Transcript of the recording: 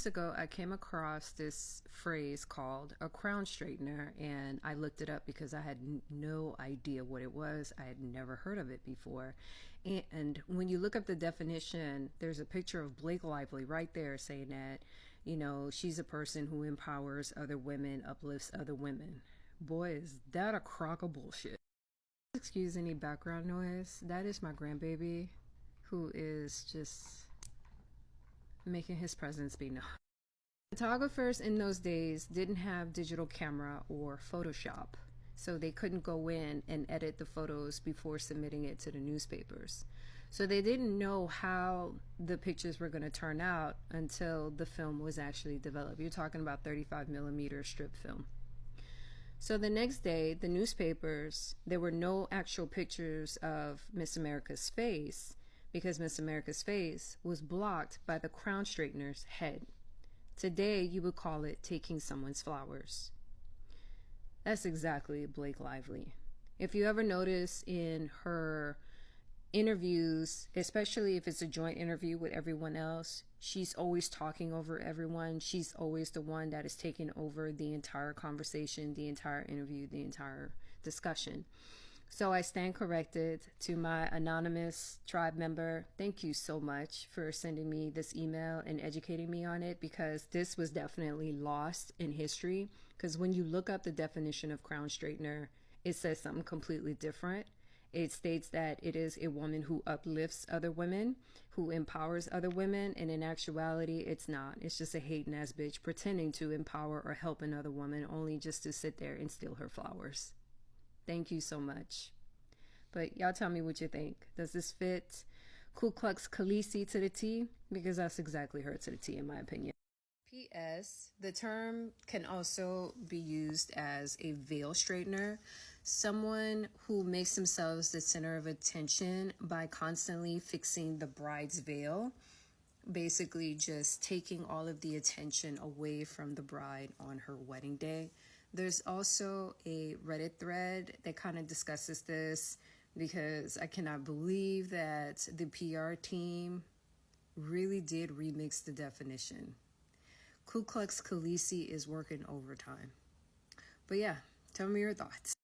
Ago, I came across this phrase called a crown straightener, and I looked it up because I had no idea what it was. I had never heard of it before. And when you look up the definition, there's a picture of Blake Lively right there saying that, she's a person who empowers other women, uplifts other women. Boy, is that a crock of bullshit. Excuse any background noise. That is my grandbaby who is just making his presence be known. Photographers in those days didn't have digital camera or Photoshop, so they couldn't go in and edit the photos before submitting it to the newspapers. So they didn't know how the pictures were going to turn out until the film was actually developed. You're talking about 35 millimeter strip film. So the next day, the newspapers, there were no actual pictures of Miss America's face because Miss America's face was blocked by the crown straightener's head. Today, you would call it taking someone's flowers. That's exactly Blake Lively. If you ever notice in her interviews, especially if it's a joint interview with everyone else, she's always talking over everyone. She's always the one that is taking over the entire conversation, the entire interview, the entire discussion. So I stand corrected. To my anonymous tribe member, thank you so much for sending me this email and educating me on it, because this was definitely lost in history. Because when you look up the definition of crown straightener, it says something completely different. It states that it is a woman who uplifts other women, who empowers other women, and in actuality, it's not. It's just a hating ass bitch pretending to empower or help another woman only just to sit there and steal her flowers. Thank you so much. But y'all tell me what you think. Does this fit Ku Klux Khaleesi to the T? Because that's exactly her to the T, in my opinion. P.S. The term can also be used as a veil straightener. Someone who makes themselves the center of attention by constantly fixing the bride's veil. Basically just taking all of the attention away from the bride on her wedding day. There's also a Reddit thread that kind of discusses this, because I cannot believe that the PR team really did remix the definition. Ku Klux Khaleesi is working overtime. But yeah, tell me your thoughts.